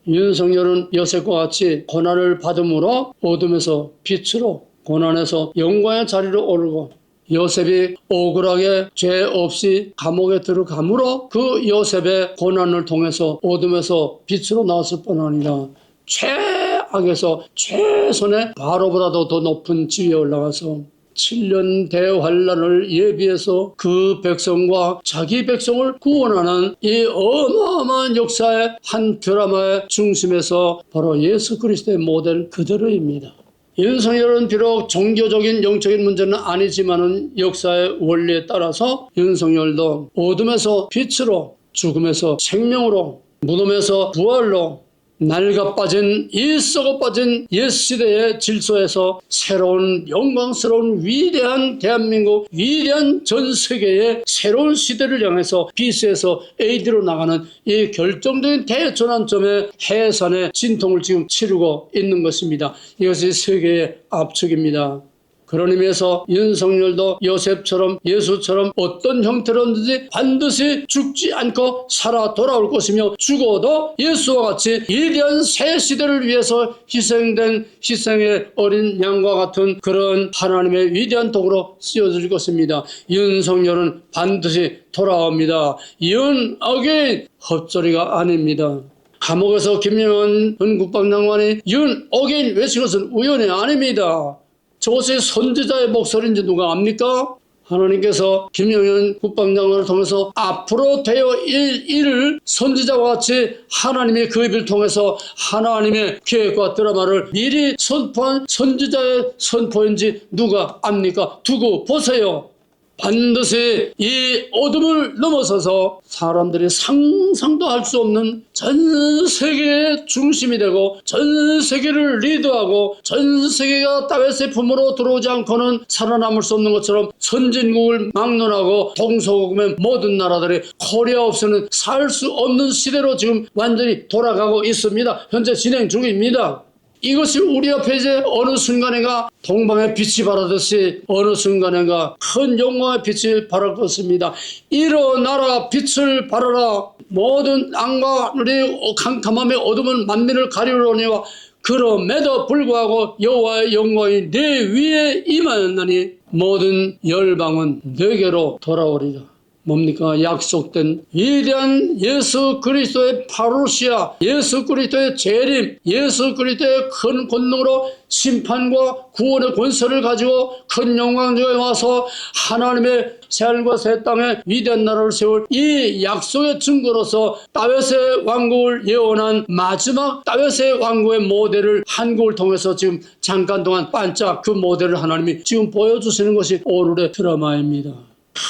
윤석열은 요셉과 같이 고난을 받음으로 어둠에서 빛으로 고난에서 영광의 자리로 오르고 요셉이 억울하게 죄 없이 감옥에 들어감으로 그 요셉의 고난을 통해서 어둠에서 빛으로 나왔을 뿐 아니라 최악에서 최선의 바로보다도 더 높은 지위에 올라가서 7년 대환란을 예비해서 그 백성과 자기 백성을 구원하는 이 어마어마한 역사의 한 드라마의 중심에서 바로 예수 그리스도의 모델 그대로입니다. 윤석열은 비록 종교적인 영적인 문제는 아니지만은 역사의 원리에 따라서 윤석열도 어둠에서 빛으로 죽음에서 생명으로 무덤에서 부활로 낡아 빠진 이 썩어 빠진 옛 시대의 질서에서 새로운 영광스러운 위대한 대한민국 위대한 전 세계의 새로운 시대를 향해서 B스에서 AD로 나가는 이 결정적인 대전환점의 해산의 진통을 지금 치르고 있는 것입니다. 이것이 세계의 압축입니다. 그런 의미에서 윤석열도 요셉처럼 예수처럼 어떤 형태로든지 반드시 죽지 않고 살아 돌아올 것이며 죽어도 예수와 같이 위대한 새 시대를 위해서 희생된 희생의 어린 양과 같은 그런 하나님의 위대한 도구로 쓰여질 것입니다. 윤석열은 반드시 돌아옵니다. 윤어게인 헛소리가 아닙니다. 감옥에서 김영한 전 국방장관이 윤어게인 외친 것은 우연이 아닙니다. 저것이 선지자의 목소리인지 누가 압니까? 하나님께서 김영현 국방장관을 통해서 앞으로 되어 일을 선지자와 같이 하나님의 그 입을 통해서 하나님의 계획과 드라마를 미리 선포한 선지자의 선포인지 누가 압니까? 두고 보세요. 반드시 이 어둠을 넘어서서 사람들이 상상도 할 수 없는 전 세계의 중심이 되고 전 세계를 리드하고 전 세계가 다윗의 품으로 들어오지 않고는 살아남을 수 없는 것처럼 선진국을 막론하고 동서고금의 모든 나라들이 코리아 없이는 살 수 없는 시대로 지금 완전히 돌아가고 있습니다. 현재 진행 중입니다. 이것이 우리 앞에 이제 어느 순간에가 동방의 빛이 바라듯이 어느 순간에가 큰 영광의 빛이 바랄 것입니다. 일어나라 빛을 발하라. 모든 악과 우리 캄캄함의 어둠은 만민을 가리우려니와 그럼에도 불구하고 여호와의 영광이 내 위에 임하였나니 모든 열방은 내게로 돌아오리라. 뭡니까? 약속된 위대한 예수 그리스도의 파루시아, 예수 그리스도의 재림, 예수 그리스도의 큰 권능으로 심판과 구원의 권세를 가지고 큰 영광중에 와서 하나님의 새하늘과 새 땅에 위대한 나라를 세울 이 약속의 증거로서 다윗의 왕국을 예언한 마지막 다윗의 왕국의 모델을 한국을 통해서 지금 잠깐 동안 반짝 그 모델을 하나님이 지금 보여주시는 것이 오늘의 드라마입니다.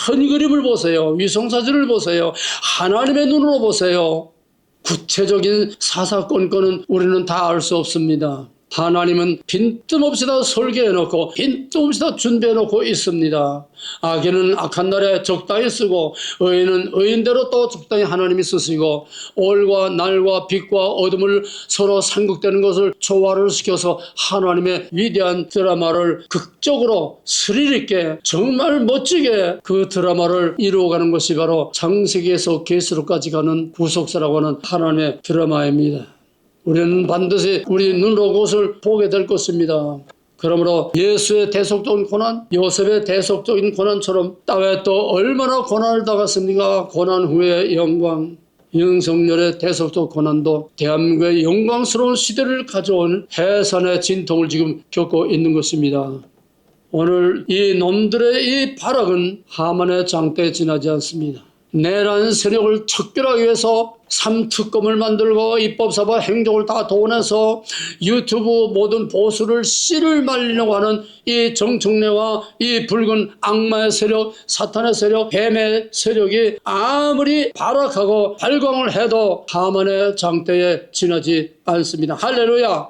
큰 그림을 보세요. 위성사진을 보세요. 하나님의 눈으로 보세요. 구체적인 사사건건은 우리는 다 알 수 없습니다. 하나님은 빈틈없이 다 설계해놓고 빈틈없이 다 준비해놓고 있습니다. 악인은 악한 날에 적당히 쓰고 의인은 의인대로 또 적당히 하나님이 쓰시고 올과 날과 빛과 어둠을 서로 상극되는 것을 조화를 시켜서 하나님의 위대한 드라마를 극적으로 스릴 있게 정말 멋지게 그 드라마를 이루어가는 것이 바로 창세기에서 계시록까지 가는 구속사라고 하는 하나님의 드라마입니다. 우리는 반드시 우리 눈으로 그것을 보게 될 것입니다. 그러므로 예수의 대속적인 고난, 요셉의 대속적인 고난처럼 다윗도 얼마나 고난을 당했습니까? 고난 후의 영광, 윤석열의 대속적 고난도 대한민국의 영광스러운 시대를 가져온 해산의 진통을 지금 겪고 있는 것입니다. 오늘 이 놈들의 이 발악은 하만의 장대에 지나지 않습니다. 내란 세력을 척결하기 위해서 3특검을 만들고 입법사법 행정을 다 동원해서 유튜브 모든 보수를 씨를 말리려고 하는 이 정청래와 이 붉은 악마의 세력, 사탄의 세력, 뱀의 세력이 아무리 발악하고 발광을 해도 하만의 장대에 지나지 않습니다. 할렐루야!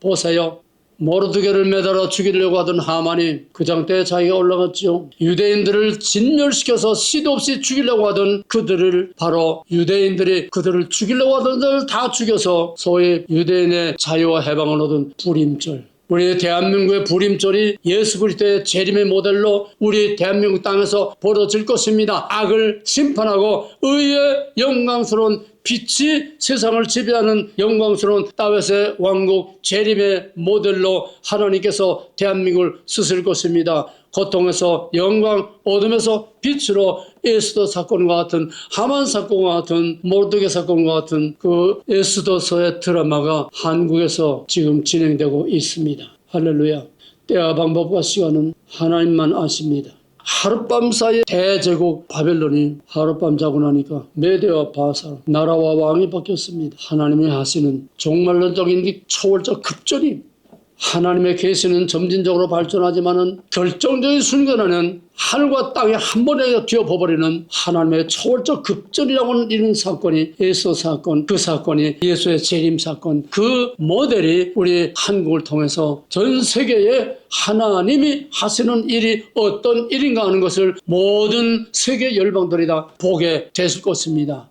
보세요. 모르드게를 매달아 죽이려고 하던 하만이 그 장대에 자기가 올라갔지요. 유대인들을 진멸시켜서 시도 없이 죽이려고 하던 그들을 바로 유대인들이 그들을 죽이려고 하던 자를 다 죽여서 소위 유대인의 자유와 해방을 얻은 불임절. 우리 대한민국의 불임절이 예수 그리스도의 재림의 모델로 우리 대한민국 땅에서 벌어질 것입니다. 악을 심판하고 의의 영광스러운 빛이 세상을 지배하는 영광스러운 다윗의 왕국 재림의 모델로 하나님께서 대한민국을 쓰실 것입니다. 고통에서 영광, 어둠에서 빛으로 에스더 사건과 같은 하만 사건과 같은 모르드게 사건과 같은 그 에스더서의 드라마가 한국에서 지금 진행되고 있습니다. 할렐루야. 때와 방법과 시간은 하나님만 아십니다. 하룻밤 사이에 대제국 바벨론이 하룻밤 자고 나니까 메대와 바사 나라와 왕이 바뀌었습니다. 하나님이 하시는 종말론적인 초월적 급전이 하나님의 계시는 점진적으로 발전하지만은 결정적인 순간에는 하늘과 땅에 한 번에 뒤엎어버리는 하나님의 초월적 급전이라고 하는 사건이 예수 사건, 그 사건이 예수의 재림 사건, 그 모델이 우리 한국을 통해서 전 세계에 하나님이 하시는 일이 어떤 일인가 하는 것을 모든 세계 열방들이 다 보게 되실 것입니다.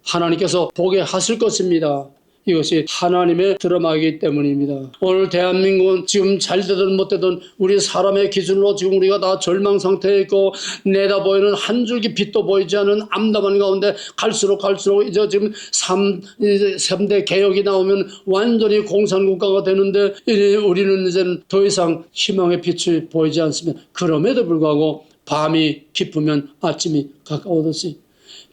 하나님께서 보게 하실 것입니다. 이것이 하나님의 드라마이기 때문입니다. 오늘 대한민국은 지금 잘 되든 못 되든 우리 사람의 기준으로 지금 우리가 다 절망 상태에 있고 내다보이는 한 줄기 빛도 보이지 않은 암담한 가운데 갈수록 이제 지금 3대 개혁이 나오면 완전히 공산국가가 되는데 우리는 이제는 더 이상 희망의 빛이 보이지 않습니다. 그럼에도 불구하고 밤이 깊으면 아침이 가까우듯이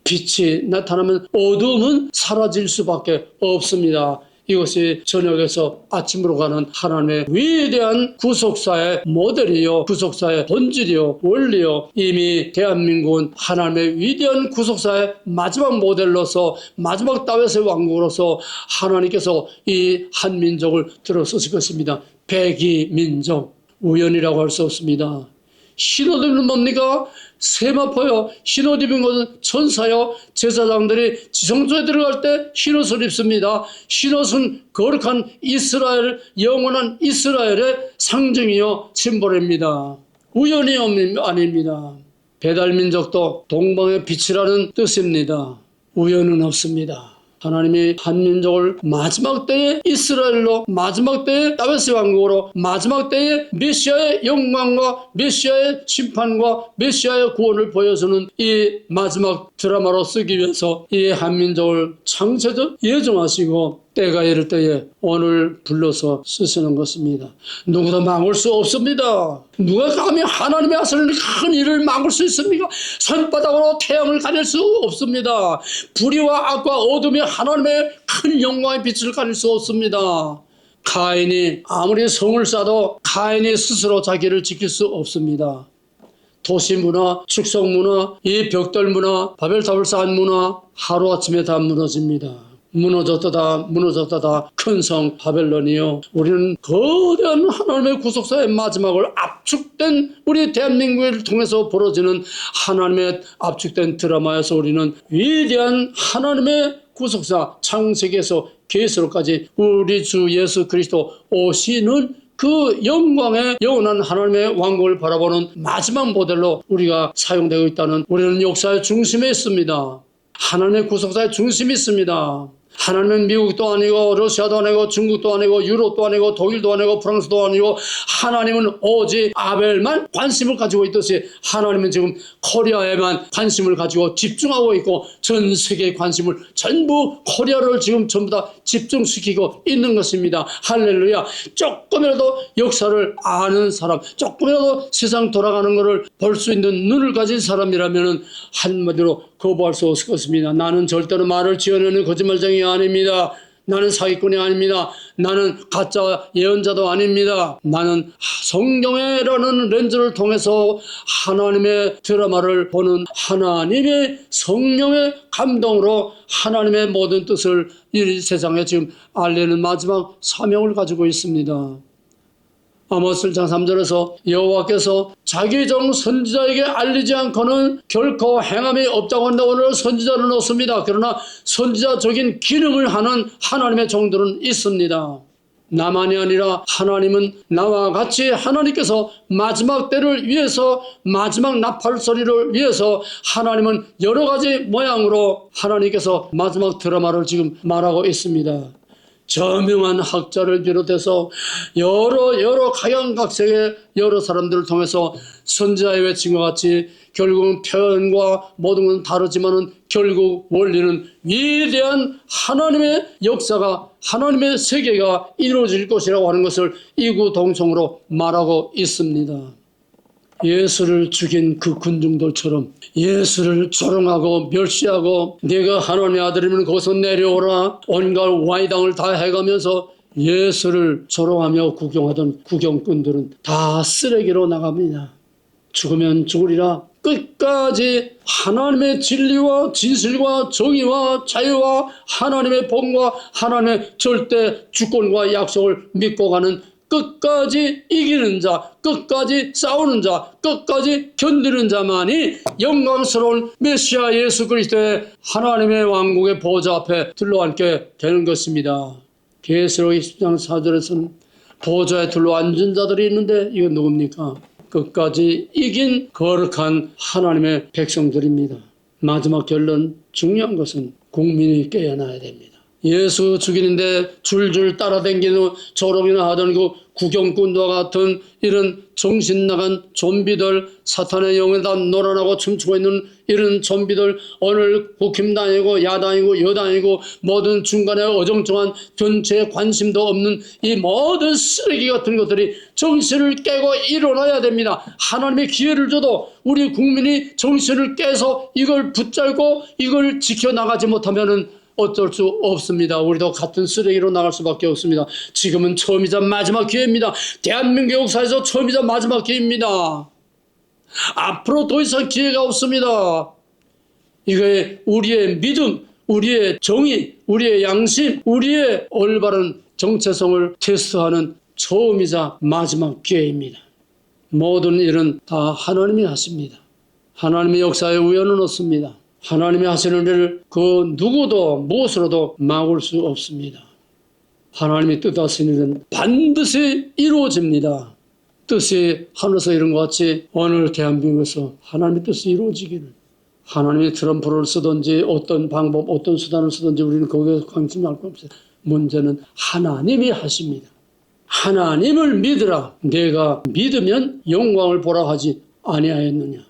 빛이 나타나면 어두움은 사라질 수밖에 없습니다. 이것이 저녁에서 아침으로 가는 하나님의 위대한 구속사의 모델이요, 구속사의 본질이요, 원리요. 이미 대한민국은 하나님의 위대한 구속사의 마지막 모델로서, 마지막 다윗의 왕국으로서 하나님께서 이 한민족을 들어서실 것입니다. 백이민족, 우연이라고 할 수 없습니다. 신호등은 뭡니까? 세마포요. 흰옷 입은 것은 천사요. 제사장들이 지성소에 들어갈 때 흰옷을 입습니다. 흰옷은 거룩한 이스라엘, 영원한 이스라엘의 상징이요, 심볼입니다. 우연이 아닙니다. 배달민족도 동방의 빛이라는 뜻입니다. 우연은 없습니다. 하나님이 한민족을 마지막 때의 이스라엘로, 마지막 때의 다윗의 왕국으로, 마지막 때의 메시아의 영광과 메시아의 심판과 메시아의 구원을 보여주는 이 마지막 드라마로 쓰기 위해서 이 한민족을 창세적 예정하시고 때가 이를 때에 오늘 불러서 쓰시는 것입니다. 누구도 막을 수 없습니다. 누가 감히 하나님의 하시는 큰 일을 막을 수 있습니까? 손바닥으로 태양을 가릴 수 없습니다. 불의와 악과 어둠이 하나님의 큰 영광의 빛을 가릴 수 없습니다. 가인이 아무리 성을 쌓아도 가인이 스스로 자기를 지킬 수 없습니다. 도시 문화, 축성 문화, 이 벽돌 문화, 바벨탑을 쌓은 문화 하루아침에 다 무너집니다. 무너졌다 큰 성 바벨론이요. 우리는 거대한 하나님의 구속사의 마지막을 압축된 우리 대한민국을 통해서 벌어지는 하나님의 압축된 드라마에서 우리는 위대한 하나님의 구속사 창세기에서 계시록까지 우리 주 예수 그리스도 오시는 그 영광의 영원한 하나님의 왕국을 바라보는 마지막 모델로 우리가 사용되고 있다는, 우리는 역사의 중심에 있습니다. 하나님의 구속사의 중심이 있습니다. 하나님은 미국도 아니고 러시아도 아니고 중국도 아니고 유럽도 아니고 독일도 아니고 프랑스도 아니고 하나님은 오직 아벨만 관심을 가지고 있듯이 하나님은 지금 코리아에만 관심을 가지고 집중하고 있고 전 세계의 관심을 전부 코리아를 지금 전부 다 집중시키고 있는 것입니다. 할렐루야. 조금이라도 역사를 아는 사람, 조금이라도 세상 돌아가는 것을 볼 수 있는 눈을 가진 사람이라면 한마디로 거부할 수 없을 것입니다. 나는 절대로 말을 지어내는 거짓말쟁이 아닙니다. 나는 사기꾼이 아닙니다. 나는 가짜 예언자도 아닙니다. 나는 성경이라는 렌즈를 통해서 하나님의 드라마를 보는 하나님의 성령의 감동으로 하나님의 모든 뜻을 이 세상에 지금 알리는 마지막 사명을 가지고 있습니다. 아모스 1장 3절에서 여호와께서 자기 종 선지자에게 알리지 않고는 결코 행함이 없다고 한다. 오늘 선지자는 없습니다. 그러나 선지자적인 기능을 하는 하나님의 종들은 있습니다. 나만이 아니라 하나님은 나와 같이 하나님께서 마지막 때를 위해서, 마지막 나팔 소리를 위해서 하나님은 여러 가지 모양으로 하나님께서 마지막 드라마를 지금 말하고 있습니다. 저명한 학자를 비롯해서 여러 각양각색의 여러 사람들을 통해서 선지자의 외침과 같이 결국은 표현과 모든 건 다르지만은 결국 원리는 위대한 하나님의 역사가, 하나님의 세계가 이루어질 것이라고 하는 것을 이구동성으로 말하고 있습니다. 예수를 죽인 그 군중들처럼 예수를 조롱하고 멸시하고 네가 하나님의 아들이면 거기서 내려오라, 온갖 와이당을 다 해가면서 예수를 조롱하며 구경하던 구경꾼들은 다 쓰레기로 나갑니다. 죽으면 죽으리라. 끝까지 하나님의 진리와 진실과 정의와 자유와 하나님의 본과 하나님의 절대 주권과 약속을 믿고 가는, 끝까지 이기는 자, 끝까지 싸우는 자, 끝까지 견디는 자만이 영광스러운 메시아 예수 그리스도의 하나님의 왕국의 보좌 앞에 둘러앉게 되는 것입니다. 계시록 20장 4절에서는 보좌에 둘러앉은 자들이 있는데 이건 누굽니까? 끝까지 이긴 거룩한 하나님의 백성들입니다. 마지막 결론, 중요한 것은 국민이 깨어나야 됩니다. 예수 죽이는데 줄줄 따라다니는 조롱이나 하던 그 구경꾼과 같은 이런 정신 나간 좀비들, 사탄의 영에다 놀아나고 춤추고 있는 이런 좀비들, 오늘 국힘당이고 야당이고 여당이고 모든 중간에 어정쩡한 전체에 관심도 없는 이 모든 쓰레기 같은 것들이 정신을 깨고 일어나야 됩니다. 하나님의 기회를 줘도 우리 국민이 정신을 깨서 이걸 붙잡고 이걸 지켜나가지 못하면은 어쩔 수 없습니다. 우리도 같은 쓰레기로 나갈 수밖에 없습니다. 지금은 처음이자 마지막 기회입니다. 대한민국 역사에서 처음이자 마지막 기회입니다. 앞으로 더 이상 기회가 없습니다. 이게 우리의 믿음, 우리의 정의, 우리의 양심, 우리의 올바른 정체성을 테스트하는 처음이자 마지막 기회입니다. 모든 일은 다 하나님이 하십니다. 하나님의 역사에 우연은 없습니다. 하나님이 하시는 일을 그 누구도 무엇으로도 막을 수 없습니다. 하나님이 뜻하신 일은 반드시 이루어집니다. 뜻이 하늘에서 이룬 것 같이 오늘 대한민국에서 하나님의 뜻이 이루어지기를, 하나님이 트럼프를 쓰든지 어떤 방법, 어떤 수단을 쓰든지 우리는 거기에 관심이 알 거 없어요. 문제는 하나님이 하십니다. 하나님을 믿으라. 내가 믿으면 영광을 보라 하지 아니하였느냐.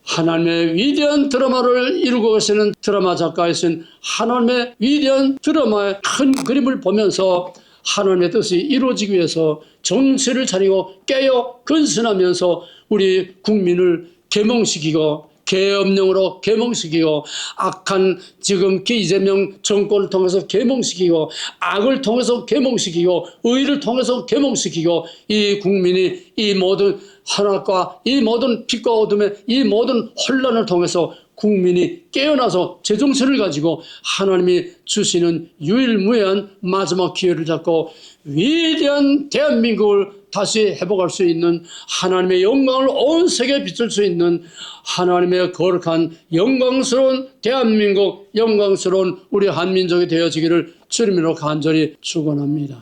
하나님의 위대한 드라마를 이루고 계시는 드라마 작가이신 하나님의 위대한 드라마의 큰 그림을 보면서 하나님의 뜻이 이루어지기 위해서 정신을 차리고 깨어 근신하면서 우리 국민을 계몽시키고 계엄령으로 계몽시키고 악한 지금 이재명 정권을 통해서 계몽시키고 악을 통해서 계몽시키고 의를 통해서 계몽시키고 이 국민이 이 모든 한악과 이 모든 빛과 어둠의 이 모든 혼란을 통해서 국민이 깨어나서 제정신을 가지고 하나님이 주시는 유일무이한 마지막 기회를 잡고 위대한 대한민국을 다시 회복할 수 있는, 하나님의 영광을 온 세계에 비출 수 있는 하나님의 거룩한 영광스러운 대한민국, 영광스러운 우리 한민족이 되어지기를 주님으로 간절히 축원합니다.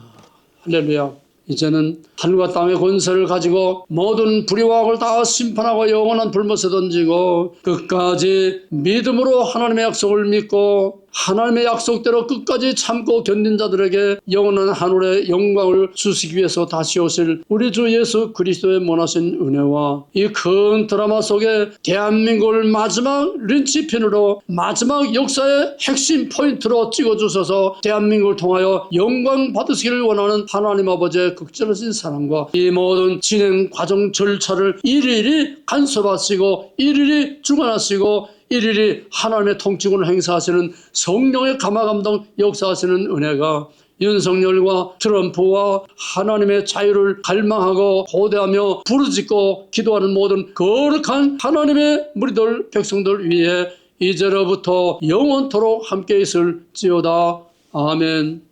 할렐루야. 이제는 하늘과 땅의 권세를 가지고 모든 불의와 악을 다 심판하고 영원한 불못에 던지고 끝까지 믿음으로 하나님의 약속을 믿고 하나님의 약속대로 끝까지 참고 견딘 자들에게 영원한 하늘의 영광을 주시기 위해서 다시 오실 우리 주 예수 그리스도의 원하신 은혜와 이 큰 드라마 속에 대한민국을 마지막 린치핀으로 마지막 역사의 핵심 포인트로 찍어주셔서 대한민국을 통하여 영광 받으시기를 원하는 하나님 아버지의 극진하신 사랑과 이 모든 진행 과정 절차를 일일이 간섭하시고 일일이 주관하시고 일일이 하나님의 통치권을 행사하시는 성령의 감화감동 역사하시는 은혜가 윤석열과 트럼프와 하나님의 자유를 갈망하고 고대하며 부르짖고 기도하는 모든 거룩한 하나님의 무리들 백성들 위에 이제로부터 영원토록 함께 있을지어다. 아멘.